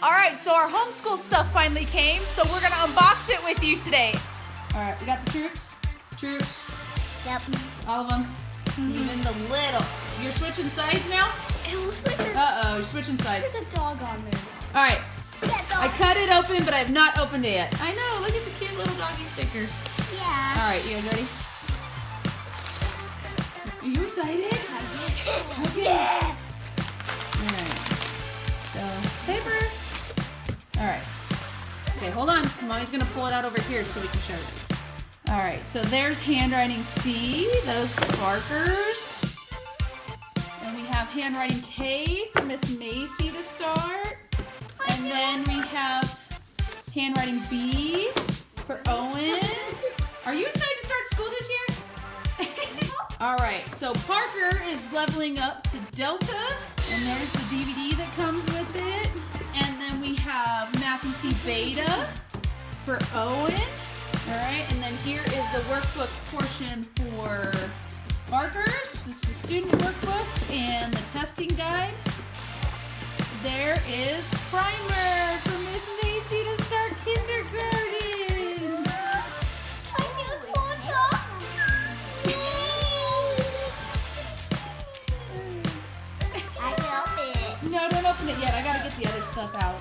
All right, so our homeschool stuff finally came, so we're gonna unbox it with you today. All right, we got the troops. Yep. All of them. Even the little. You're switching sides now? It looks like there's, you're switching sides. there's a dog on there. All right, Yeah, dog. I cut it open, but I have not opened it yet. I know, look at the cute little doggy sticker. Yeah. All right, you guys ready? Are you excited? Okay. Yeah. All right. So, paper. All right. Okay, hold on. Mommy's gonna pull it out over here so we can show it. All right, so there's handwriting C, those markers. And we have handwriting K for Miss Macy to start. And then we have handwriting B for Owen. Are you excited to start school this year? All right, so Parker is leveling up to Delta, and there's the DVD that comes with it. And then we have Matthew C. Beta for Owen. All right, and then here is the workbook portion for Parker's. This is the student workbook and the testing guide. There is primer for Miss Macy to start kindergarten. I can open it. No, don't open it yet. I gotta get the other stuff out.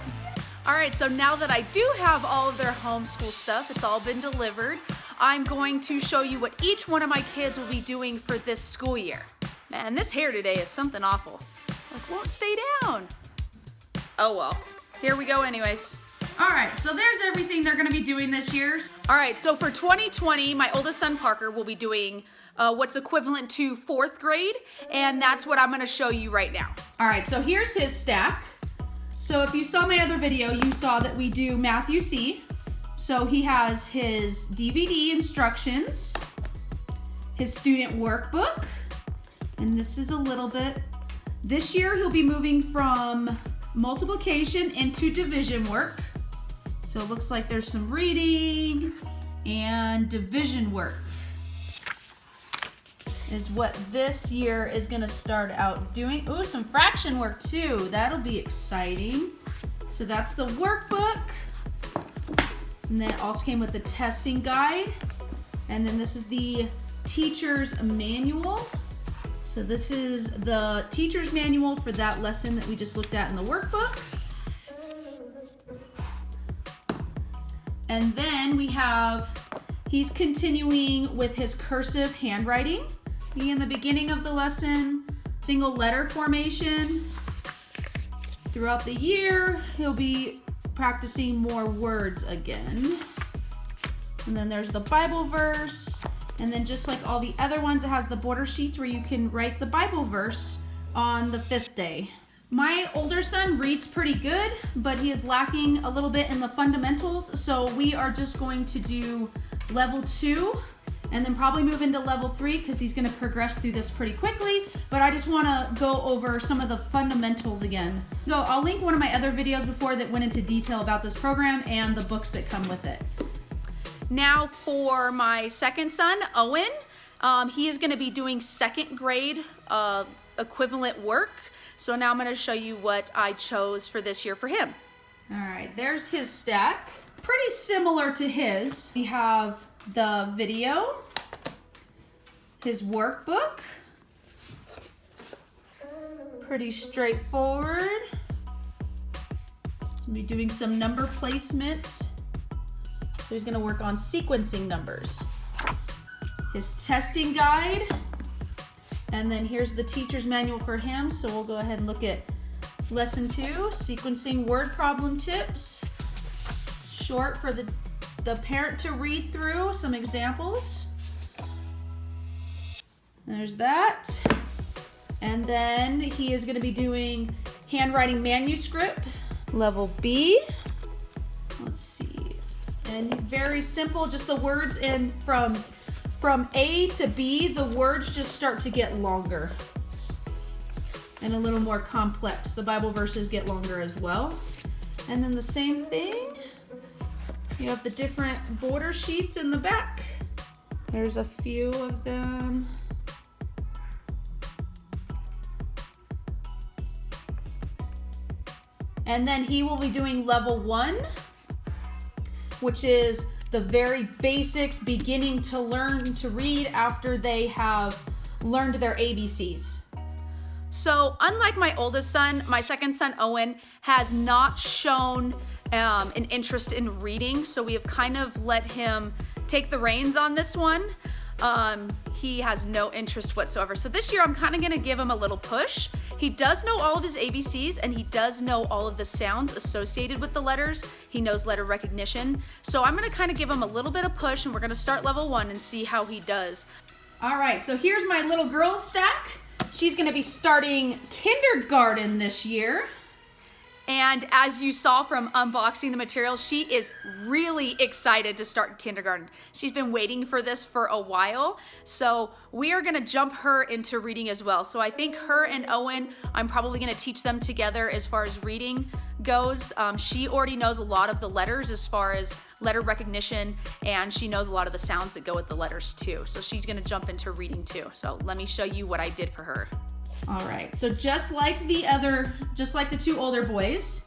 All right, so now that I do have all of their homeschool stuff, it's all been delivered, I'm going to show you what each one of my kids will be doing for this school year. Man, this hair today is something awful. Like, won't stay down. Oh well, here we go anyways. All right, so there's everything they're gonna be doing this year. All right, so for 2020, my oldest son Parker will be doing what's equivalent to 4th grade, and that's what I'm gonna show you right now. All right, so here's his stack. So if you saw my other video, you saw that we do Matthew C. So he has his DVD instructions, his student workbook, and this is a little bit. This year he'll be moving from multiplication into division work. So it looks like there's some reading and division work is what this year is gonna start out doing. Ooh, some fraction work too. That'll be exciting. So that's the workbook. And then it also came with the testing guide. And then this is the teacher's manual. So this is the teacher's manual for that lesson that we just looked at in the workbook. And then we have, he's continuing with his cursive handwriting. In the beginning of the lesson, single letter formation. Throughout the year, he'll be practicing more words again. And then there's the Bible verse. And then just like all the other ones, it has the border sheets where you can write the Bible verse on the 5th day. My older son reads pretty good, but he is lacking a little bit in the fundamentals. So we are just going to do level 2. And then probably move into level 3 because he's gonna progress through this pretty quickly. But I just wanna go over some of the fundamentals again. So I'll link one of my other videos before that went into detail about this program and the books that come with it. Now for my second son, Owen, he is gonna be doing 2nd grade equivalent work. So now I'm gonna show you what I chose for this year for him. All right, there's his stack. Pretty similar to his. We have the video, his workbook, pretty straightforward. We'll be doing some number placement. So he's gonna work on sequencing numbers. His testing guide, and then here's the teacher's manual for him. So we'll go ahead and look at lesson 2, sequencing word problem tips. Short for the parent to read through some examples. There's that. And then he is gonna be doing handwriting manuscript, level B. Let's see. And very simple, just the words in from A to B, the words just start to get longer and a little more complex. The Bible verses get longer as well. And then the same thing. You have the different border sheets in the back. There's a few of them. And then he will be doing level 1, which is the very basics, beginning to learn to read after they have learned their ABCs. So unlike my oldest son, my second son, Owen, has not shown an interest in reading. So we have kind of let him take the reins on this one. He has no interest whatsoever. So this year I'm kind of gonna give him a little push. He does know all of his ABCs and he does know all of the sounds associated with the letters. He knows letter recognition. So I'm gonna kind of give him a little bit of push and we're gonna start level 1 and see how he does. All right, so here's my little girl stack. She's gonna be starting kindergarten this year. And as you saw from unboxing the materials, she is really excited to start kindergarten. She's been waiting for this for a while. So we are gonna jump her into reading as well. So I think her and Owen, I'm probably gonna teach them together as far as reading goes. She already knows a lot of the letters as far as letter recognition, and she knows a lot of the sounds that go with the letters too. So she's gonna jump into reading too. So let me show you what I did for her. All right, so just like the 2 older boys,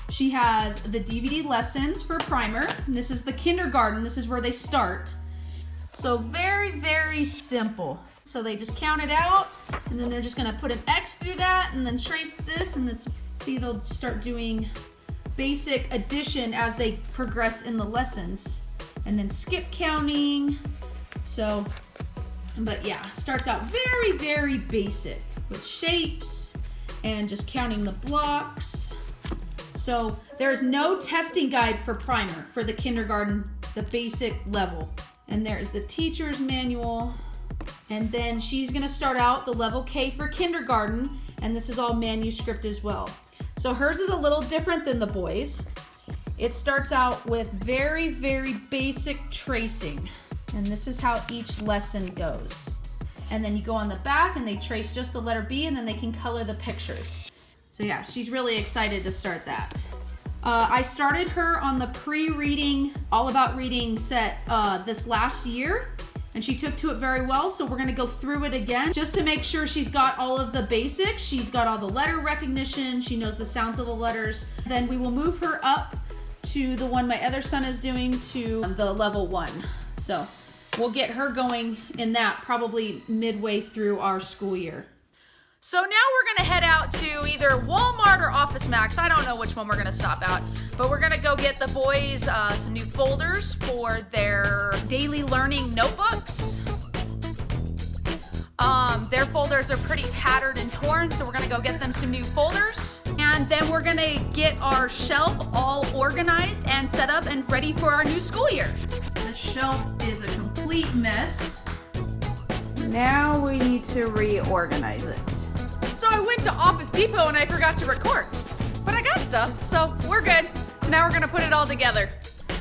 she has the DVD lessons for primer. And this is the kindergarten, this is where they start. So very, very simple. So they just count it out, and then they're just gonna put an X through that, and then trace this, and then see they'll start doing basic addition as they progress in the lessons. And then skip counting. So, but yeah, starts out very, very basic with shapes and just counting the blocks. So there's no testing guide for primer for the kindergarten, the basic level. And there's the teacher's manual. And then she's gonna start out the level K for kindergarten, and this is all manuscript as well. So hers is a little different than the boys. It starts out with very, very basic tracing. And this is how each lesson goes. And then you go on the back and they trace just the letter B, and then they can color the pictures. So yeah, she's really excited to start that. I started her on the pre-reading, all about reading set this last year, and she took to it very well. So we're gonna go through it again just to make sure she's got all of the basics. She's got all the letter recognition. She knows the sounds of the letters. Then we will move her up to the one my other son is doing, to the level 1. So we'll get her going in that probably midway through our school year. So now we're gonna head out to either Walmart or Office Max. I don't know which one we're gonna stop at, but we're gonna go get the boys some new folders for their daily learning notebooks. Their folders are pretty tattered and torn, so we're gonna go get them some new folders. And then we're gonna get our shelf all organized and set up and ready for our new school year. This shelf is a complete mess. Now we need to reorganize it. So I went to Office Depot and I forgot to record, but I got stuff, so we're good. So now we're gonna put it all together.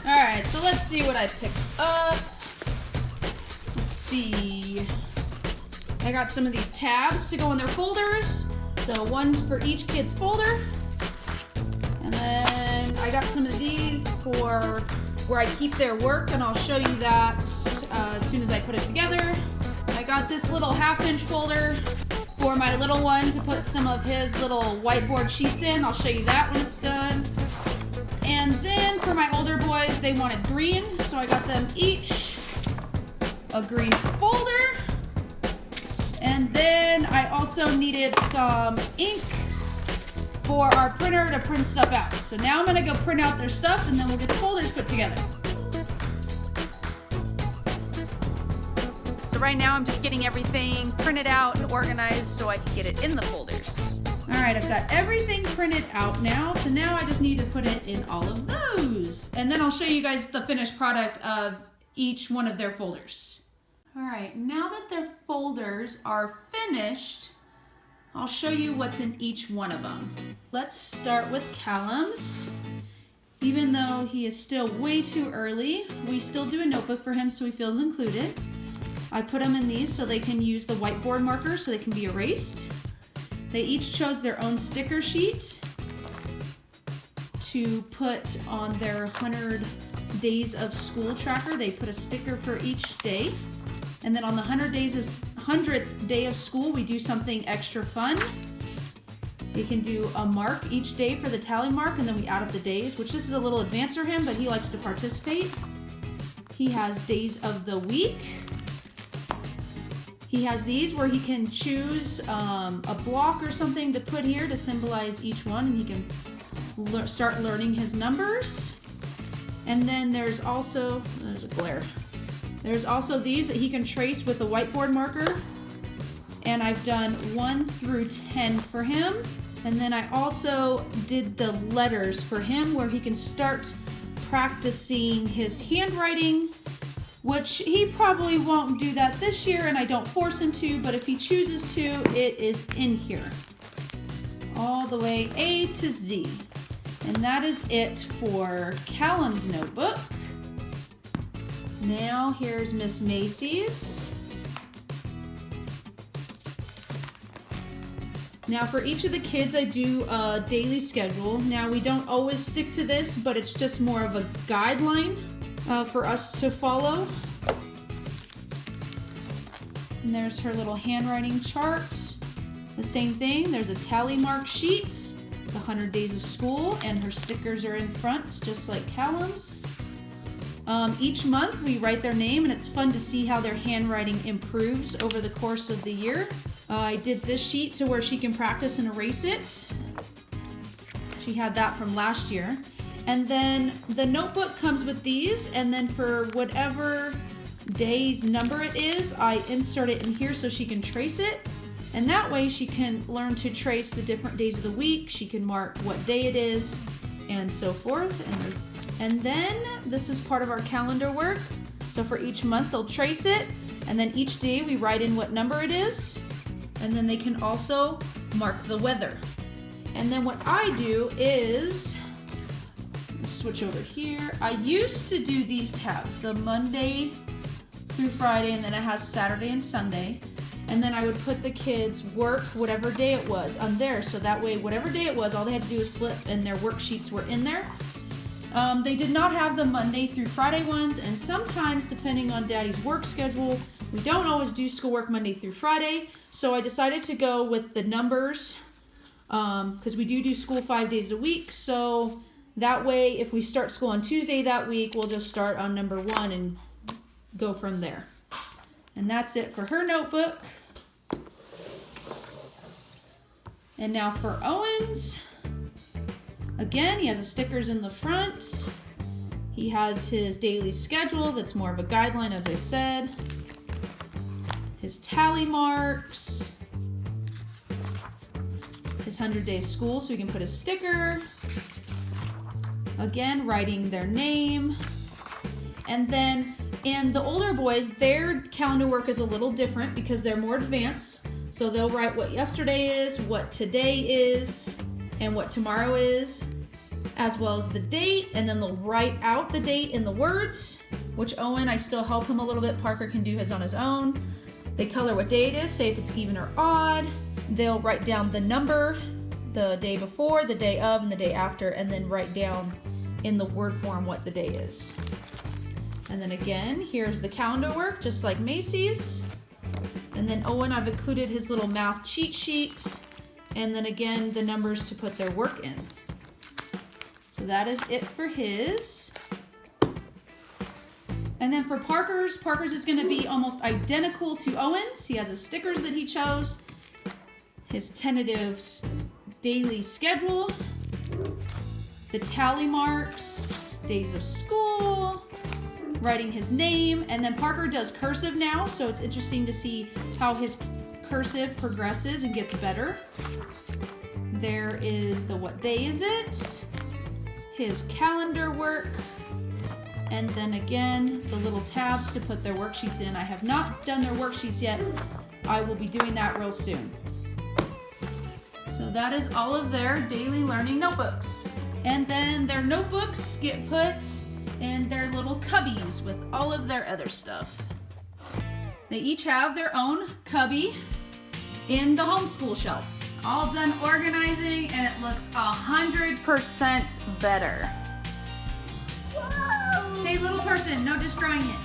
All right, so let's see what I picked up. Let's see. I got some of these tabs to go in their folders. So one for each kid's folder. And then I got some of these for where I keep their work, and I'll show you that as soon as I put it together. I got this little 1/2-inch folder for my little one to put some of his little whiteboard sheets in. I'll show you that when it's done. And then for my older boys, they wanted green, so I got them each a green folder. And then I also needed some ink for our printer to print stuff out. So now I'm gonna go print out their stuff, and then we'll get the folders put together. So right now I'm just getting everything printed out and organized so I can get it in the folders. All right, I've got everything printed out now. So now I just need to put it in all of those. And then I'll show you guys the finished product of each one of their folders. All right, now that their folders are finished, I'll show you what's in each one of them. Let's start with Callum's. Even though he is still way too early, we still do a notebook for him so he feels included. I put them in these so they can use the whiteboard markers so they can be erased. They each chose their own sticker sheet to put on their 100 days of school tracker. They put a sticker for each day. And then on the 100th day of school, we do something extra fun. He can do a mark each day for the tally mark, and then we add up the days, which this is a little advanced for him, but he likes to participate. He has days of the week. He has these where he can choose a block or something to put here to symbolize each one, and he can start learning his numbers. And then there's also, there's a glare. There's also these that he can trace with a whiteboard marker. And I've done 1 through 10 for him. And then I also did the letters for him where he can start practicing his handwriting, which he probably won't do that this year, and I don't force him to, but if he chooses to, it is in here. All the way A to Z. And that is it for Callum's notebook. Now here's Miss Macy's. Now for each of the kids, I do a daily schedule. Now we don't always stick to this, but it's just more of a guideline for us to follow. And there's her little handwriting chart. The same thing, there's a tally mark sheet, the 100 days of school, and her stickers are in front, just like Callum's. Each month we write their name, and it's fun to see how their handwriting improves over the course of the year. I did this sheet to where she can practice and erase it. She had that from last year. And then the notebook comes with these, and then for whatever day's number it is, I insert it in here so she can trace it. And that way she can learn to trace the different days of the week. She can mark what day it is and so forth. And then this is part of our calendar work. So for each month they'll trace it, and then each day we write in what number it is. And then they can also mark the weather. And then what I do is, switch over here. I used to do these tabs, the Monday through Friday, and then it has Saturday and Sunday. And then I would put the kids' work, whatever day it was, on there. So that way, whatever day it was, all they had to do was flip and their worksheets were in there. They did not have the Monday through Friday ones, and sometimes, depending on Daddy's work schedule, we don't always do schoolwork Monday through Friday. So I decided to go with the numbers, because we do school 5 days a week. So that way, if we start school on Tuesday that week, we'll just start on number 1 and go from there. And that's it for her notebook. And now for Owen's. Again, he has the stickers in the front. He has his daily schedule that's more of a guideline, as I said. His tally marks. His 100-day school, so he can put a sticker. Again, writing their name. And then in the older boys, their calendar work is a little different because they're more advanced. So they'll write what yesterday is, what today is, and what tomorrow is, as well as the date, and then they'll write out the date in the words, which Owen, I still help him a little bit. Parker can do his on his own. They color what day it is, say if it's even or odd. They'll write down the number, the day before, the day of, and the day after, and then write down in the word form what the day is. And then again, here's the calendar work, just like Macy's. And then Owen, I've included his little math cheat sheet. And then again, the numbers to put their work in. So that is it for his. And then for Parker's is gonna be almost identical to Owen's. He has his stickers that he chose, his tentative daily schedule, the tally marks, days of school, writing his name, and then Parker does cursive now, so it's interesting to see how his cursive progresses and gets better. There is the what day is it, his calendar work, and then again, the little tabs to put their worksheets in. I have not done their worksheets yet. I will be doing that real soon. So that is all of their daily learning notebooks. And then their notebooks get put in their little cubbies with all of their other stuff. They each have their own cubby in the homeschool shelf. All done organizing, and it looks 100% better. Whoa. Hey, little person, no destroying it.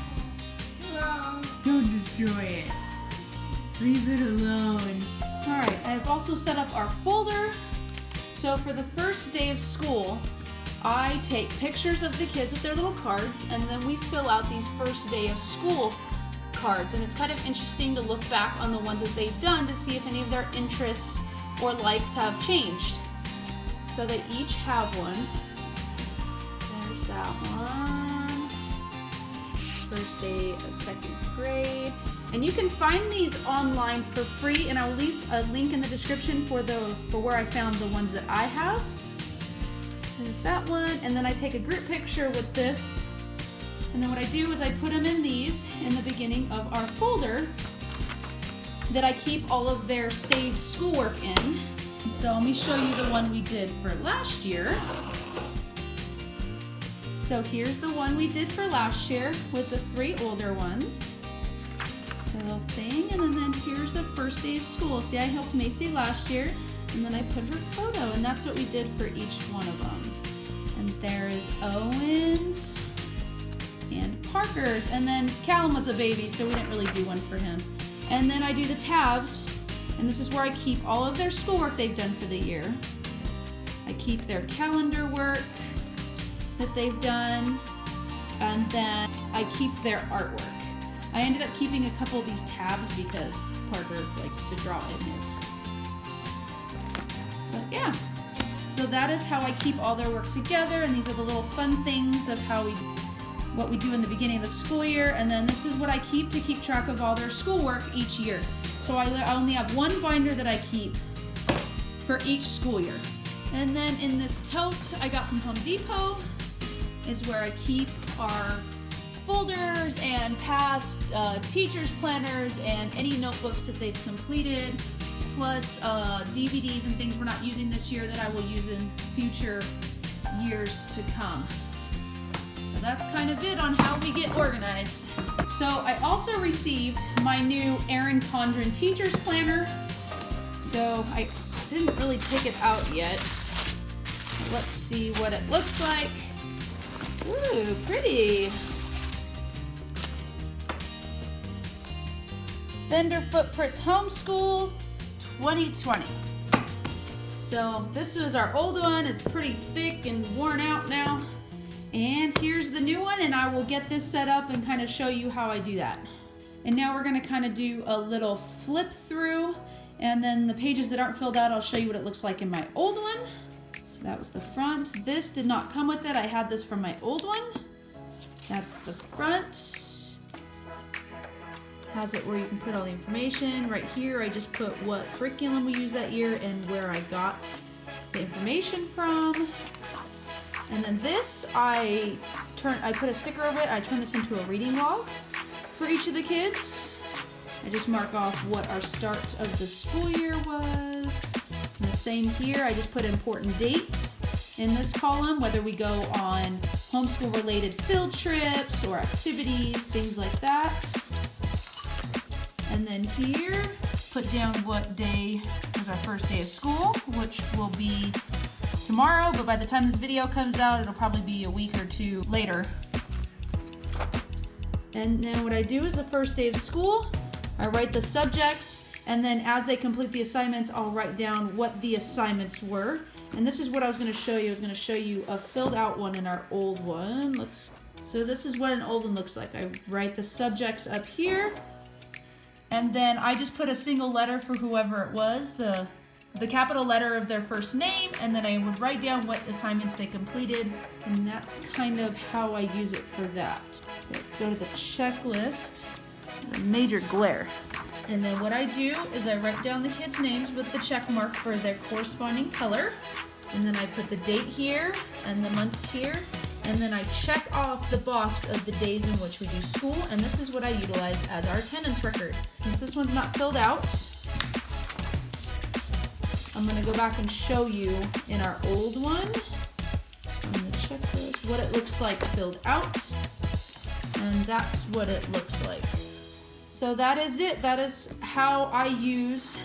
Whoa. Don't destroy it. Leave it alone. All right, I've also set up our folder So for the first day of school, I take pictures of the kids with their little cards, and then we fill out these first day of school cards. And it's kind of interesting to look back on the ones that they've done to see if any of their interests or likes have changed. So they each have one. There's that one. First day of second grade. And you can find these online for free, and I'll leave a link in the description for where I found the ones that I have. There's that one, and then I take a group picture with this, and then what I do is I put them in these in the beginning of our folder that I keep all of their saved schoolwork in. And so let me show you the one we did for last year. So here's the one we did for last year with the 3 older ones. The little thing, and then here's the first day of school. See, I helped Macy last year, and then I put her photo, and that's what we did for each one of them. And there is Owen's and Parker's, and then Callum was a baby, so we didn't really do one for him. And then I do the tabs, and this is where I keep all of their schoolwork they've done for the year. I keep their calendar work that they've done, and then I keep their artwork. I ended up keeping a couple of these tabs because Parker likes to draw in his. But yeah, so that is how I keep all their work together, and these are the little fun things of what we do in the beginning of the school year, and then this is what I keep to keep track of all their schoolwork each year. So I only have one binder that I keep for each school year. And then in this tote I got from Home Depot is where I keep our folders and past teachers' planners and any notebooks that they've completed, plus DVDs and things we're not using this year that I will use in future years to come. So that's kind of it on how we get organized. So I also received my new Erin Condren Teachers Planner. So I didn't really take it out yet. Let's see what it looks like. Ooh, pretty. Fender Footprints Homeschool 2020. So this is our old one. It's pretty thick and worn out now. And here's the new one, and I will get this set up and kind of show you how I do that. And now we're gonna kind of do a little flip through, and then the pages that aren't filled out, I'll show you what it looks like in my old one. So that was the front. This did not come with it. I had this from my old one. That's the front. Has it where you can put all the information. Right here, I just put what curriculum we used that year and where I got the information from. And then this, I put a sticker over it. I turn this into a reading log for each of the kids. I just mark off what our start of the school year was. And the same here, I just put important dates in this column, whether we go on homeschool related field trips or activities, things like that. And then here, put down what day was our first day of school, which will be tomorrow, but by the time this video comes out, it'll probably be a week or 2 later. And then what I do is the first day of school, I write the subjects, and then as they complete the assignments, I'll write down what the assignments were. And this is what I was gonna show you. I was gonna show you a filled out one in our old one. So this is what an old one looks like. I write the subjects up here, and then I just put a single letter for whoever it was, the capital letter of their first name, and then I would write down what assignments they completed, and that's kind of how I use it for that. Let's go to the checklist. Major glare. And then what I do is I write down the kids' names with the check mark for their corresponding color, and then I put the date here and the months here, and then I check off the box of the days in which we do school, and this is what I utilize as our attendance record. Since this one's not filled out, I'm going to go back and show you in our old one, on the checklist, what it looks like filled out, and that's what it looks like. So that is it. That is how I use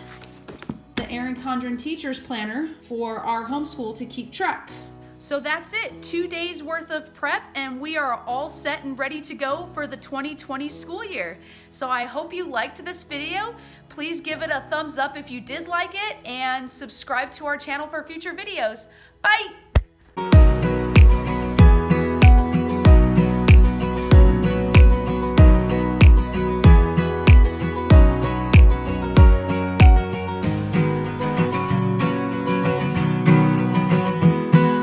the Erin Condren Teachers Planner for our homeschool to keep track. So that's it, 2 days worth of prep, and we are all set and ready to go for the 2020 school year. So I hope you liked this video. Please give it a thumbs up if you did like it, and subscribe to our channel for future videos. Bye!